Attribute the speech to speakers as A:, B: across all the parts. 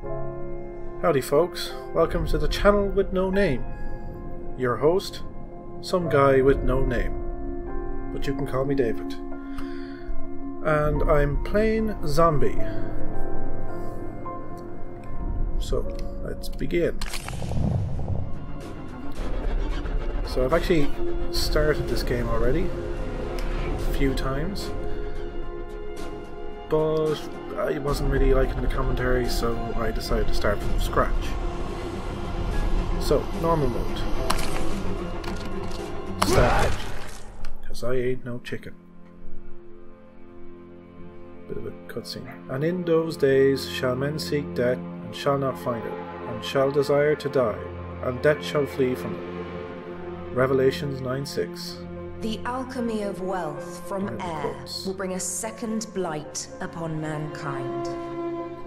A: Howdy folks, welcome to the channel with no name. Your host, some guy with no name, but you can call me David. And I'm playing Zombie. So, let's begin. So I've actually started this game already a few times, but I wasn't really liking the commentary, so I decided to start from scratch. So, normal mode. Start, because I ain't no chicken. Bit of a cutscene. And in those days shall men seek death, and shall not find it, and shall desire to die, and death shall flee from them. Revelations 9:6.
B: The alchemy of wealth from air
A: quotes.
B: will bring a second blight upon mankind.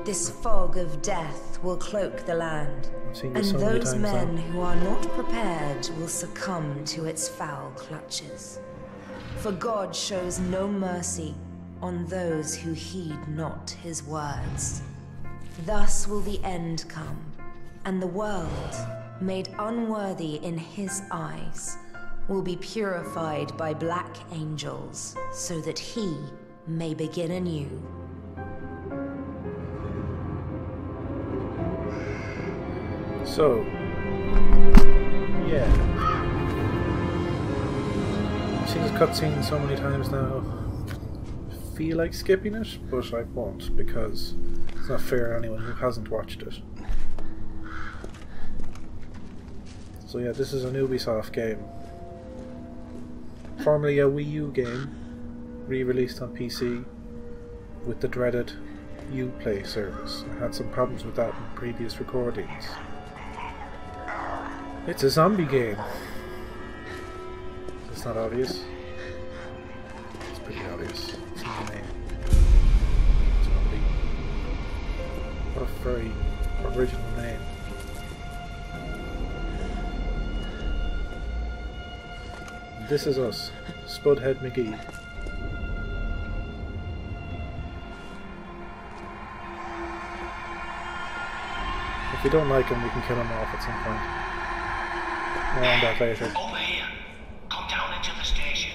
B: This fog of death will cloak the land,
A: Seen
B: and
A: this so many
B: those
A: times
B: men
A: now.
B: who are not prepared will succumb to its foul clutches. For God shows no mercy on those who heed not his words. Thus will the end come, and the world, made unworthy in his eyes, will be purified by black angels, so that he may begin anew.
A: So, yeah. I've seen this cutscene so many times now. I feel like skipping it, but I won't, because it's not fair to anyone who hasn't watched it. So yeah, this is an Ubisoft game. Formerly a Wii U game, re-released on PC with the dreaded Uplay service. I had some problems with that in previous recordings. It's a zombie game. It's not obvious. It's pretty obvious. It's in the name. Zombie. What a very original name. This is us, Spudhead McGee. If we don't like him, we can kill him off at some point. More on that later.
C: Over here. Come down into the station.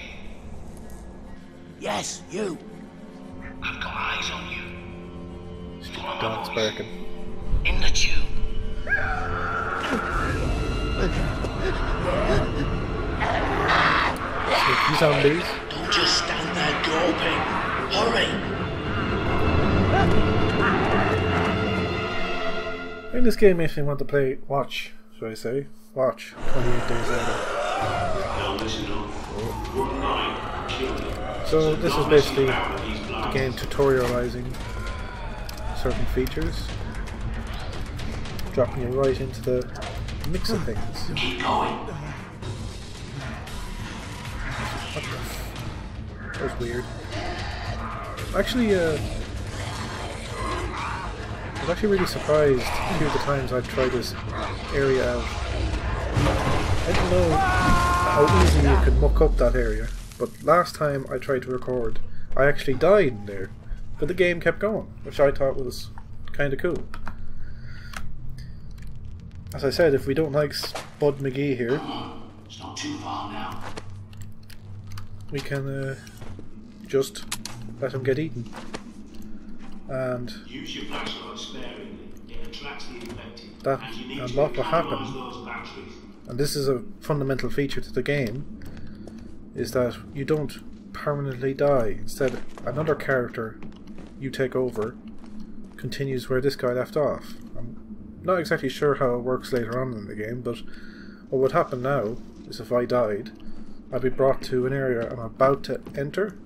D: Yes, you.
C: I've got eyes on you. Follow my
A: Dog's
C: voice.
A: barking.
C: In the tube.
A: Sneaky zombies.
C: Don't just stand there gawping. Hurry.
A: In this game makes me want to play, watch, should I say? Watch 28 Days Later.
C: Now listen up. Good night. Kill you.
A: So this is basically the game tutorializing certain features, dropping you right into the mix of things.
C: Keep going.
A: What the f... That was weird. Actually, I was actually really surprised a few of the times I've tried this area out. I didn't know how easily you could muck up that area, but last time I tried to record, I actually died in there, but the game kept going, which I thought was kind of cool. As I said, if we don't like Spud McGee here,
C: It's not too far now.
A: we can just let him get eaten. And
C: Use your flashlight sparingly. It attracts the infected.
A: that,
C: And you need
A: and
C: to
A: what will
C: enclose
A: happen,
C: those batteries.
A: and this is a fundamental feature to the game, is that you don't permanently die. Instead, another character you take over continues where this guy left off. I'm not exactly sure how it works later on in the game, but what would happen now is if I died, I'd be brought to an area I'm about to enter,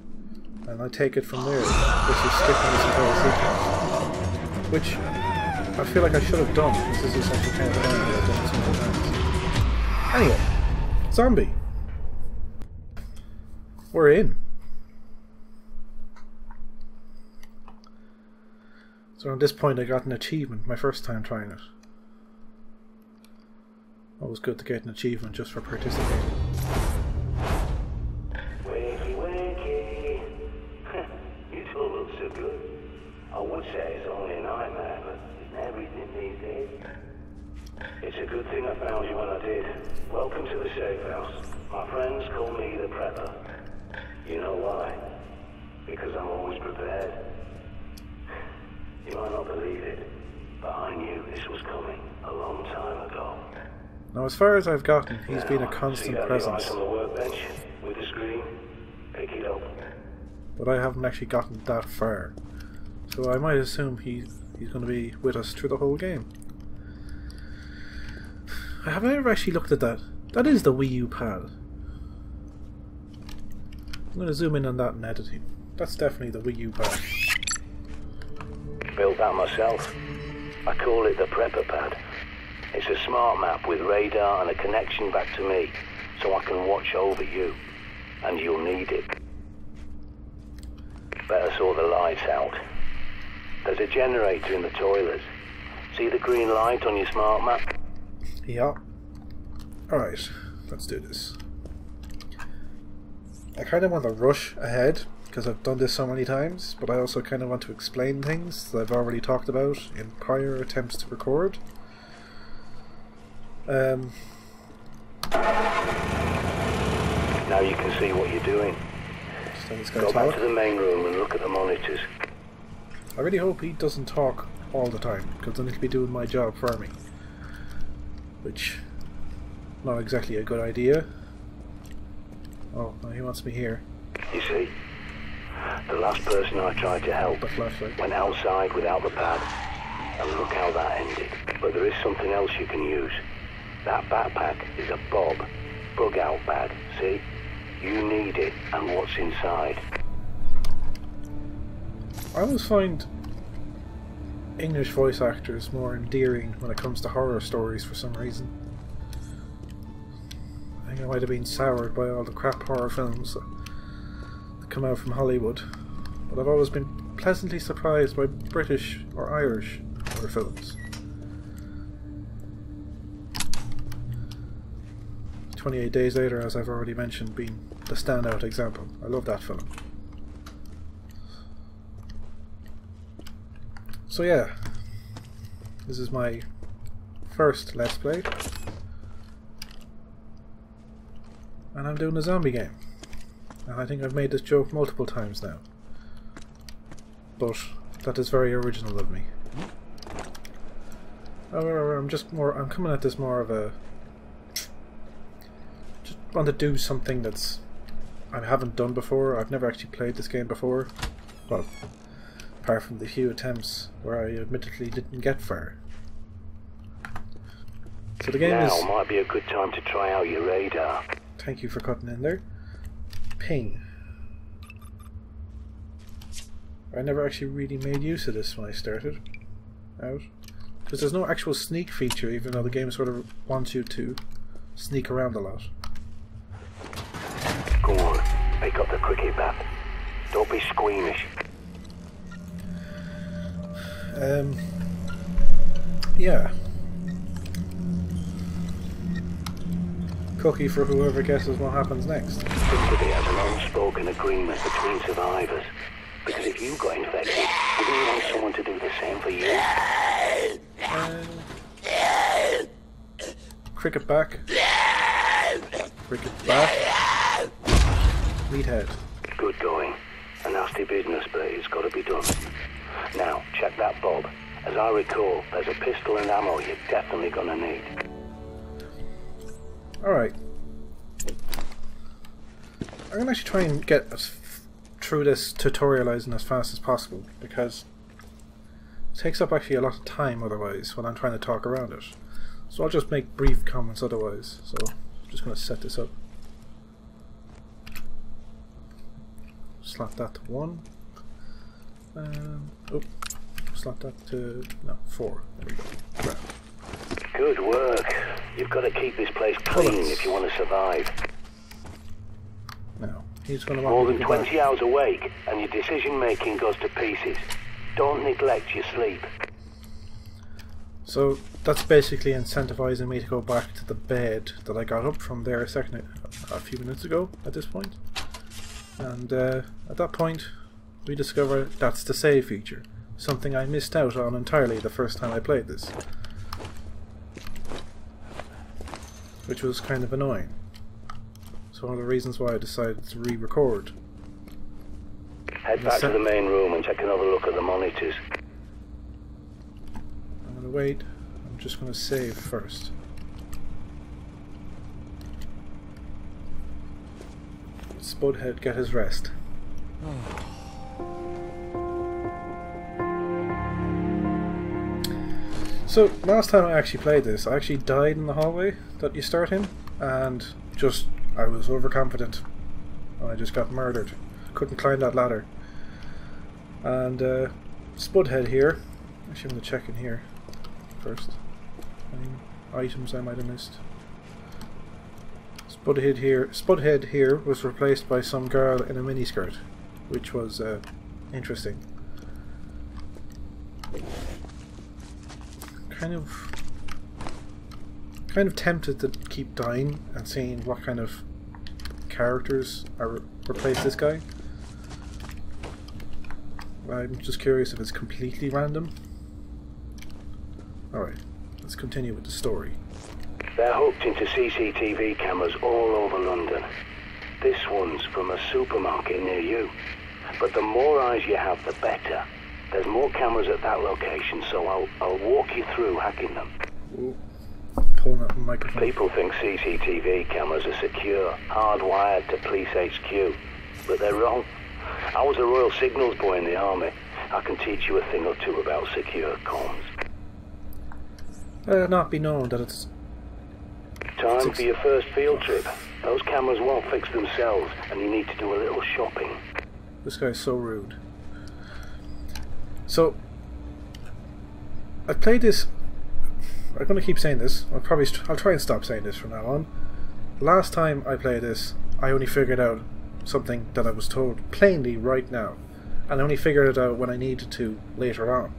A: and I take it from there. This is skipping this entire sequence, which I feel like I should have done, because this is actually kind of annoying that I've done it so many times. Anyway, Zombie. We're in. So at this point I got an achievement my first time trying it. Always good to get an achievement just for participating.
D: Wakey, wakey. You still look so good. I would say it's only a nightmare, but Everything these days. It's a good thing I found you when I did. Welcome to the safe house. My friends call me the Prepper. You know why? Because I'm always prepared. You might not believe it, but I knew this was coming a long time ago.
A: Now, as far as I've gotten, he's been a
D: See
A: constant
D: that
A: presence.
D: device on the workbench with the screen? Pick it up.
A: But I haven't actually gotten that far. So I might assume he's going to be with us through the whole game. I haven't ever actually looked at that. That is the Wii U pad. I'm going to zoom in on that in editing. That's definitely the Wii U pad.
D: Built that myself. I call it the Prepper Pad. It's a smart map with radar and a connection back to me, so I can watch over you. And you'll need it. Better sort the lights out. There's a generator in the toilets. See the green light on your smart map?
A: Yeah. Alright, let's do this. I kind of want to rush ahead because I've done this so many times, but I also kind of want to explain things that I've already talked about in prior attempts to record.
D: Now you can see what you're doing. Go back to the main room and look at the monitors.
A: I really hope he doesn't talk all the time, because then he'll be doing my job for me. Which, not exactly a good idea. Oh, no, he wants me here.
D: You see, the last person I tried to help
A: The flashlight.
D: went outside without the pad, and look how that ended. But there is something else you can use. That backpack is a bug out bag, see? You need it and what's inside.
A: I always find English voice actors more endearing when it comes to horror stories for some reason. I think I might have been soured by all the crap horror films that come out from Hollywood, but I've always been pleasantly surprised by British or Irish horror films. 28 Days Later, as I've already mentioned, being the standout example. I love that film. So yeah, this is my first Let's Play, and I'm doing a zombie game. And I think I've made this joke multiple times now, but that is very original of me. However, I'm coming at this more of a just want to do something that's I haven't done before. I've never actually played this game before. Well, apart from the few attempts where I admittedly didn't get far. So the game
D: now
A: is...
D: might be a good time to try out your radar.
A: Thank you for cutting in there. Ping. I never actually really made use of this when I started out. Because there's no actual sneak feature, even though the game sort of wants you to sneak around a lot.
D: Go on, pick up the cricket bat. Don't be squeamish.
A: Yeah. Cookie for whoever guesses what happens next.
D: Think of it as an unspoken agreement between survivors. Because if you got infected, wouldn't you want someone to do the same for you?
A: Cricket back. Cricket back. Meathead.
D: Good going. A nasty business, but it's got to be done. Now, check that bob. As I recall, there's a pistol and ammo you're definitely gonna need.
A: Alright. I'm going to actually try and get through this tutorializing as fast as possible, because it takes up actually a lot of time otherwise when I'm trying to talk around it. So I'll just make brief comments otherwise. So I'm just going to set this up. Slot that to 1. Oh, slot that to 4. There we go. Grab.
D: Good work. You've got to keep this place clean if you want to survive.
A: Now, he's going to want
D: More
A: me
D: than
A: to go
D: 20
A: back.
D: hours awake and your decision making goes to pieces. Don't neglect your sleep.
A: So that's basically incentivizing me to go back to the bed that I got up from there a few minutes ago at this point. And at that point we discover that's the save feature. something I missed out on entirely the first time I played this. Which was kind of annoying. So one of the reasons why I decided to re-record.
D: Head back to the main room and take another look at the monitors.
A: I'm gonna wait. I'm just gonna save first. Spudhead get his rest. So, last time I actually played this, I actually died in the hallway that you start in, and I was overconfident, and I just got murdered. Couldn't climb that ladder. And, Spudhead here, actually I'm going to check in here first. Any items I might have missed. Spudhead here was replaced by some girl in a miniskirt, which was, interesting. Kind of tempted to keep dying and seeing what kind of characters replace this guy. I'm just curious if it's completely random. Alright, let's continue with the story.
D: They're hooked into CCTV cameras all over London. This one's from a supermarket near you. But the more eyes you have, the better. There's more cameras at that location, so I'll walk you through hacking them.
A: Ooh. Pulling up the microphone.
D: People think CCTV cameras are secure, hardwired to police HQ, but they're wrong. I was a Royal Signals boy in the army. I can teach you a thing or two about secure comms.
A: Let it not be known that it's...
D: Time for your first field trip. Those cameras won't fix themselves, and you need to do a little shopping.
A: This guy's so rude. So, I played this... I'm going to keep saying this. I'll try and stop saying this from now on. Last time I played this, I only figured out something that I was told plainly right now. And I only figured it out when I needed to later on.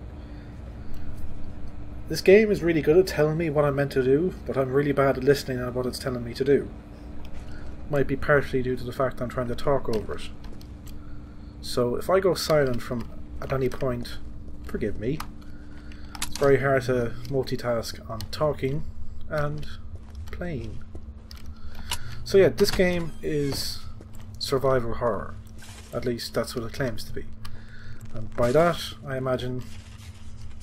A: This game is really good at telling me what I'm meant to do, but I'm really bad at listening at what it's telling me to do. Might be partially due to the fact I'm trying to talk over it. So if I go silent at any point, forgive me. It's very hard to multitask on talking and playing. So yeah, this game is survival horror. At least that's what it claims to be. And by that, I imagine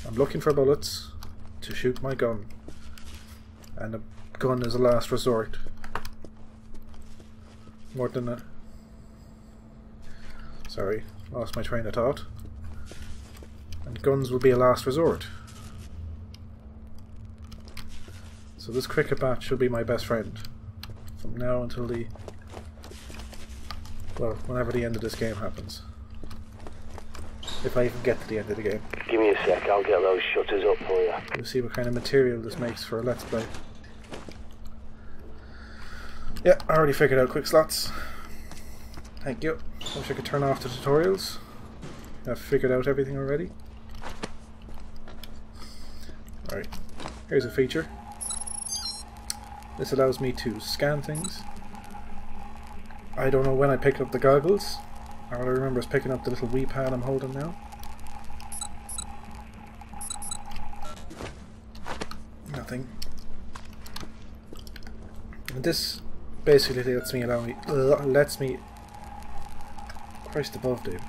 A: I'm looking for bullets to shoot my gun. And a gun is a last resort. More than a... Sorry, lost my train of thought. And guns will be a last resort. So this cricket bat should be my best friend. From now until whenever the end of this game happens. If I even get to the end of the game.
D: Give me a sec, I'll get those shutters up for you.
A: We'll see what kind of material this makes for a Let's Play. Yeah, I already figured out quick slots. Thank you. Wish I could turn off the tutorials. I've figured out everything already. Alright, here's a feature. This allows me to scan things. I don't know when I picked up the goggles. All I remember is picking up the little Wii pad I'm holding now. Nothing. And this basically lets me Christ above, dude.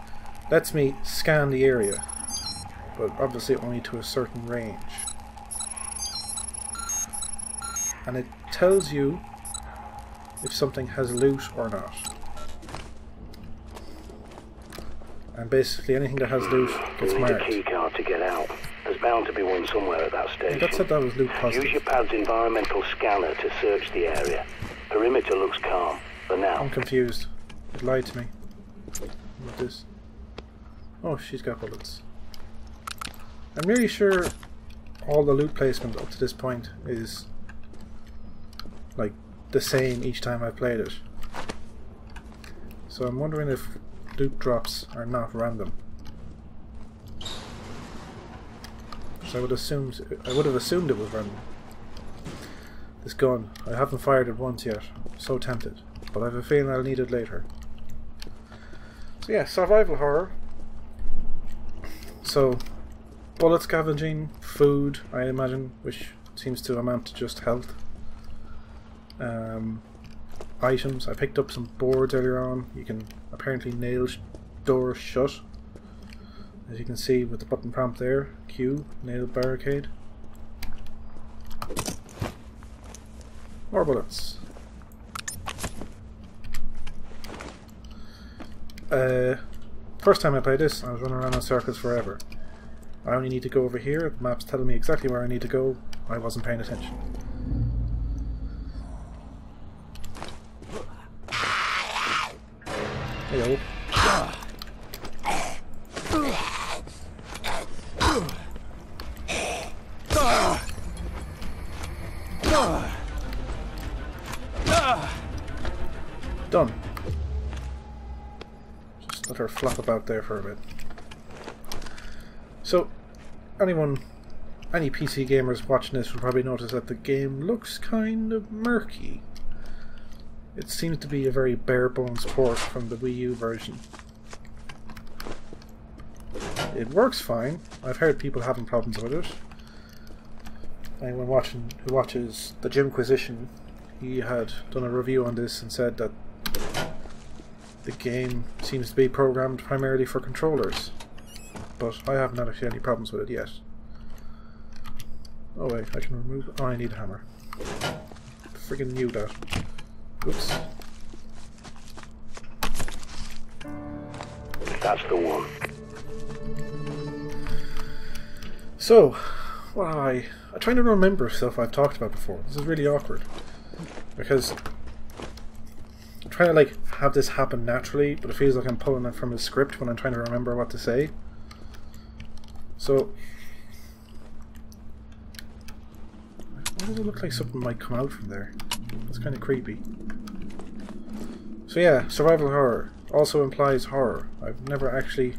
A: Lets me scan the area, but obviously only to a certain range. And it tells you if something has loot or not. And basically anything that has loot gets marked.
D: You need a key card to get out. There's bound to be one somewhere at that station.
A: That said that was loot positive.
D: Use your pad's environmental scanner to search the area. Perimeter looks calm, for now.
A: I'm confused. It lied to me. What is this? Oh, she's got bullets. I'm really sure all the loot placement up to this point is like the same each time I played it. So I'm wondering if loot drops are not random. So I would have assumed it was random. This gun, I haven't fired it once yet. I'm so tempted, but I have a feeling I'll need it later. So yeah, survival horror. So bullet scavenging, food, I imagine, which seems to amount to just health. Items. I picked up some boards earlier on. You can apparently nail doors shut. As you can see with the button prompt there. Q, nail barricade. More bullets. First time I played this, I was running around in circles forever. I only need to go over here. The map's telling me exactly where I need to go. I wasn't paying attention. Hello. Done. Just let her flop about there for a bit. So, any PC gamers watching this will probably notice that the game looks kind of murky. It seems to be a very bare bones port from the Wii U version. It works fine. I've heard people having problems with it. Anyone who watches the Jimquisition, he had done a review on this and said that the game seems to be programmed primarily for controllers. But I haven't had actually any problems with it yet. Oh wait, I can remove... Oh, I need a hammer. Friggin' knew that. Oops.
D: That's the one.
A: So, I'm trying to remember stuff I've talked about before. This is really awkward. Because I'm trying to like have this happen naturally, but it feels like I'm pulling it from a script when I'm trying to remember what to say. So, why does it look like something might come out from there? That's kind of creepy. So yeah, survival horror also implies horror. I've never actually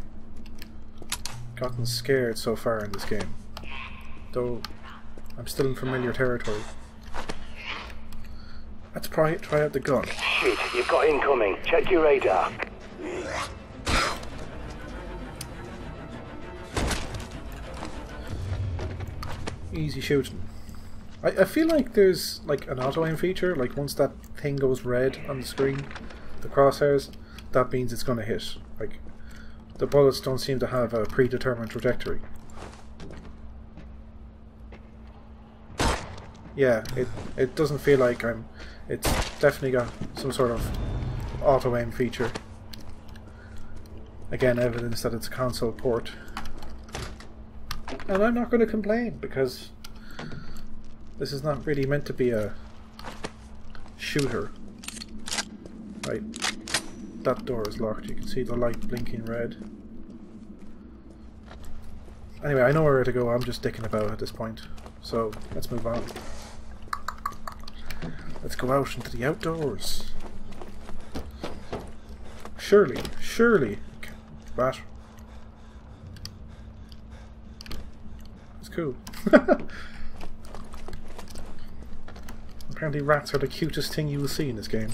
A: gotten scared so far in this game, though I'm still in familiar territory. Let's try out the gun.
D: Shit, you've got incoming. Check your radar.
A: Easy shooting. I feel like there's like an auto-aim feature, like once that thing goes red on the screen, the crosshairs, that means it's going to hit. Like, the bullets don't seem to have a predetermined trajectory. Yeah, it doesn't feel like it's definitely got some sort of auto-aim feature. Again, evidence that it's a console port. And I'm not going to complain, because this is not really meant to be a shooter. Right, that door is locked. You can see the light blinking red. Anyway, I know where to go. I'm just dicking about at this point. So, let's move on. Let's go out into the outdoors. Surely. Rat. It's cool. Apparently rats are the cutest thing you will see in this game.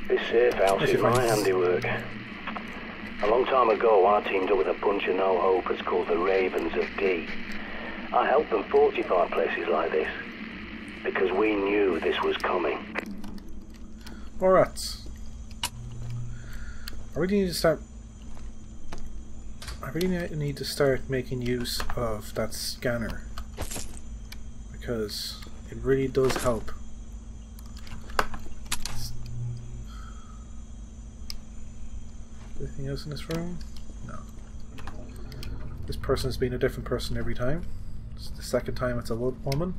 D: This safe house is my handiwork. A long time ago, I teamed up with a bunch of no-hopers called the Ravens of D. I helped them fortify places like this, because we knew this was coming.
A: More rats. I really need to start making use of that scanner, because it really does help. Anything else in this room? No. This person's been a different person every time. It's the second time it's a woman.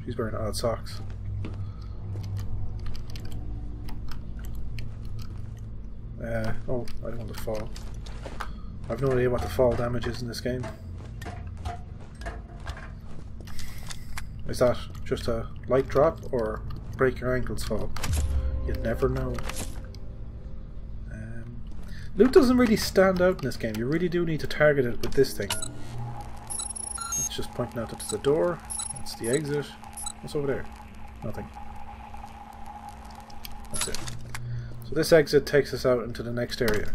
A: She's wearing odd socks. Oh, I don't want to fall. I've no idea what the fall damage is in this game. Is that just a light drop or break your ankles fall? You'd never know. Loot doesn't really stand out in this game. You really do need to target it with this thing. It's just pointing out that there's a door. That's the exit. What's over there? Nothing. That's it. So this exit takes us out into the next area.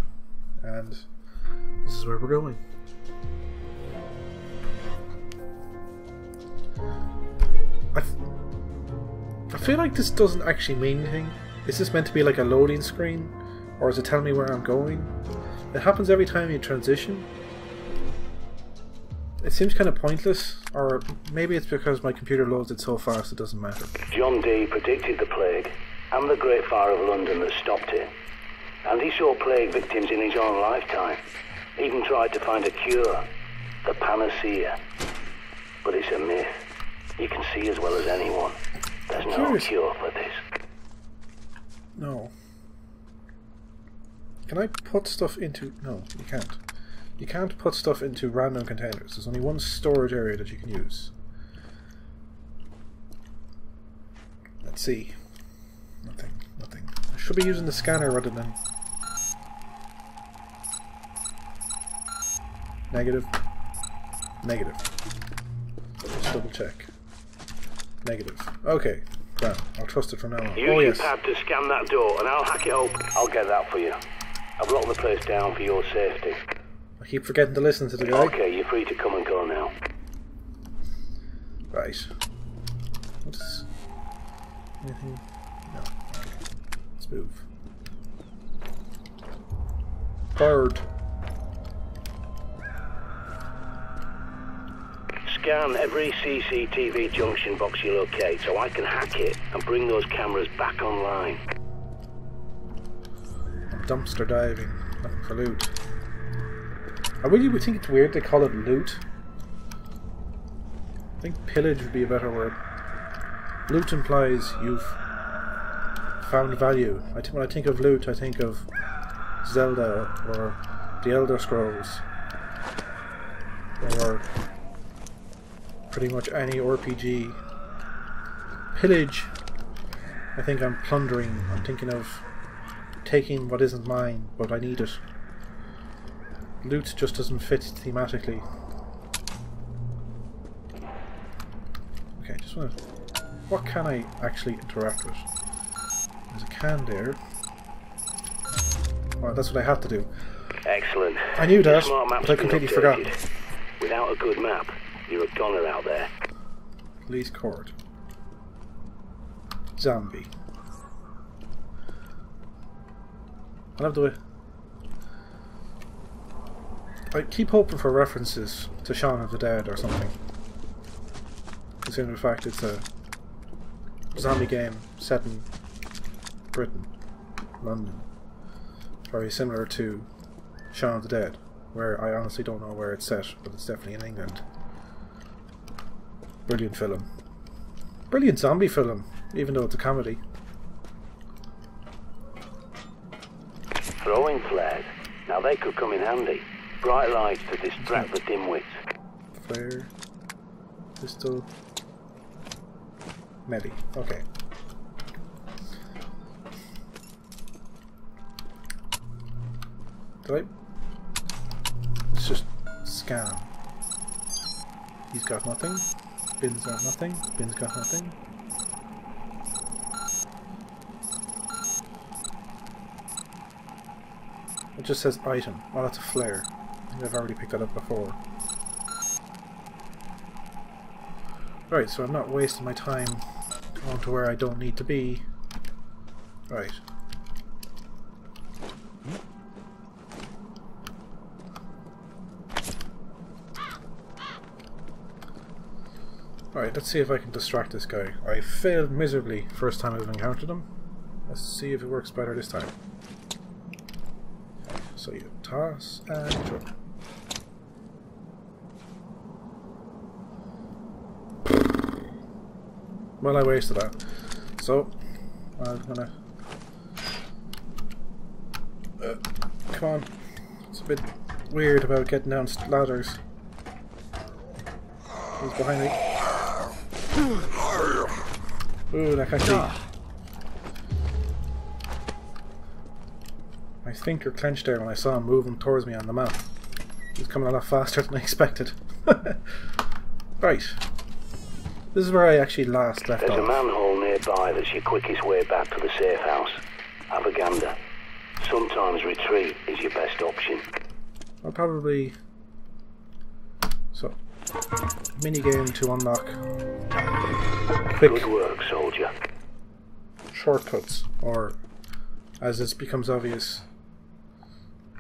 A: and this is where we're going. I feel like this doesn't actually mean anything. Is this meant to be like a loading screen? Or is it telling me where I'm going? It happens every time you transition. It seems kind of pointless, or maybe it's because my computer loads it so fast it doesn't matter.
D: John Dee predicted the plague and the Great Fire of London that stopped it. And he saw plague victims in his own lifetime. Even tried to find a cure, the panacea. But it's a myth. You can see as well as anyone. There's no cure for this.
A: No. Can I put stuff into... No, you can't. You can't put stuff into random containers. There's only one storage area that you can use. Let's see. Nothing. Nothing. I should be using the scanner rather than... Negative. Negative. Let's double check. Negative. Okay. Grand. I'll trust it from now on.
D: Use your pad to scan that door and I'll hack it open. I'll get that for you. I've locked the place down for your safety.
A: I keep forgetting to listen to the guy.
D: Okay, you're free to come and go now.
A: Right. What's... Anything? No. Okay. Let's move. Bird.
D: Scan every CCTV junction box you locate so I can hack it and bring those cameras back online.
A: I'm dumpster diving, looking for loot. I really would think it's weird they call it loot. I think pillage would be a better word. Loot implies you've found value. When I think of loot, I think of Zelda or the Elder Scrolls or pretty much any RPG. Pillage, I think I'm plundering. I'm thinking of taking what isn't mine, but I need it. Loot just doesn't fit thematically. Okay, just want to... What can I actually interact with? There's a can there. Well, that's what I have to do.
D: Excellent.
A: I knew that, but I completely forgot.
D: Without a good map, you're a goner out there.
A: Police court. Zombie. I'll have to... I keep hoping for references to Shaun of the Dead or something. Considering the fact it's a zombie game set in Britain, London. Very similar to Shaun of the Dead, where I honestly don't know where it's set, but it's definitely in England. Brilliant film. Brilliant zombie film, even though it's a comedy.
D: Throwing flares. Now they could come in handy. Bright lights to distract the dimwits.
A: Flare. Pistol. Medi. Okay. Did I... Let's just scan. He's got nothing. Bin's got nothing. Bin's got nothing. It just says item. Oh, that's a flare. I think I've already picked that up before. Right, so I'm not wasting my time going to where I don't need to be. Right. Alright, let's see if I can distract this guy. I failed miserably first time I've encountered him. Let's see if it works better this time. So you toss and throw. Well, I wasted that. So, I'm gonna... come on. It's a bit weird about getting down ladders. He's behind me. Ooh, that can't see. My finger clenched there when I saw him moving towards me on the map. He was coming a lot faster than I expected. Right. This is where I actually last left off.
D: There's a manhole nearby that's your quickest way back to the safe house. Have a gander. Sometimes retreat is your best option.
A: I'll probably... So, minigame to unlock quick
D: Good work, soldier.
A: shortcuts, or as it becomes obvious,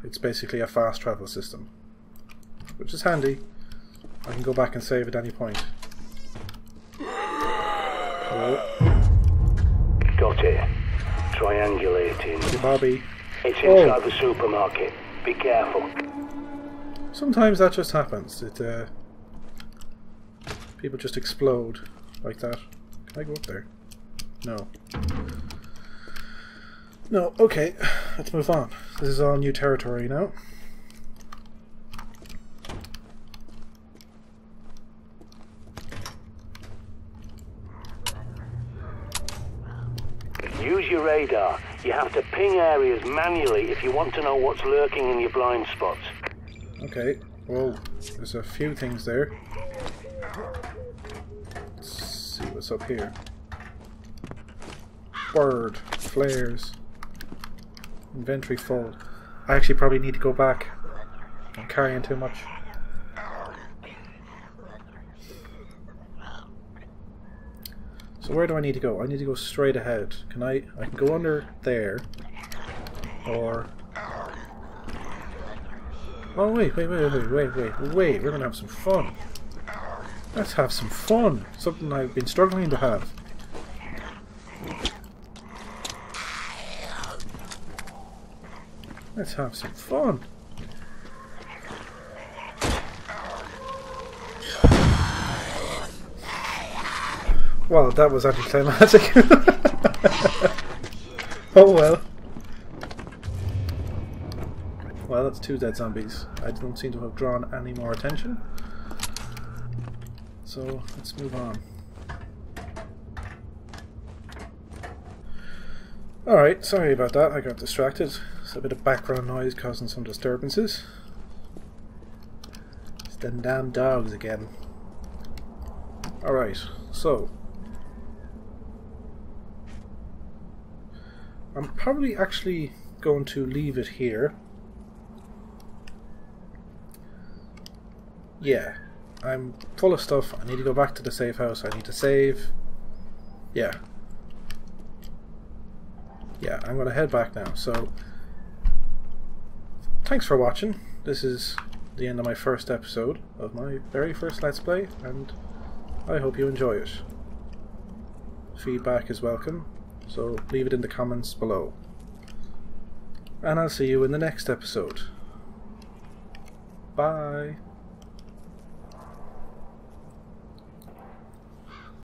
A: it's basically a fast travel system, which is handy. I can go back and save at any point. Hello?
D: Got it. Triangulating.
A: Hey, Bobby.
D: It's inside the supermarket. Be careful.
A: Sometimes that just happens. People just explode like that. Can I go up there? No. No, okay. Let's move on. This is all new territory now.
D: Use your radar. You have to ping areas manually if you want to know what's lurking in your blind spots.
A: Okay. Whoa. There's a few things there. Let's see what's up here. Bird. Flares. Inventory full. I actually probably need to go back. I'm carrying too much. So where do I need to go? I need to go straight ahead. I can go under there. Or... Oh wait, we're gonna have some fun. Let's have some fun. Something I've been struggling to have. Let's have some fun. Well, that was anticlimactic. Oh well. Well, that's 2 dead zombies. I don't seem to have drawn any more attention. So, let's move on. Alright, sorry about that, I got distracted. It's a bit of background noise causing some disturbances. It's them damn dogs again. Alright, so... I'm probably actually going to leave it here. Yeah, I'm full of stuff. I need to go back to the safe house. I need to save. Yeah. Yeah, I'm going to head back now. So, thanks for watching. This is the end of my first episode of my very first Let's Play, and I hope you enjoy it. Feedback is welcome, so leave it in the comments below. And I'll see you in the next episode. Bye.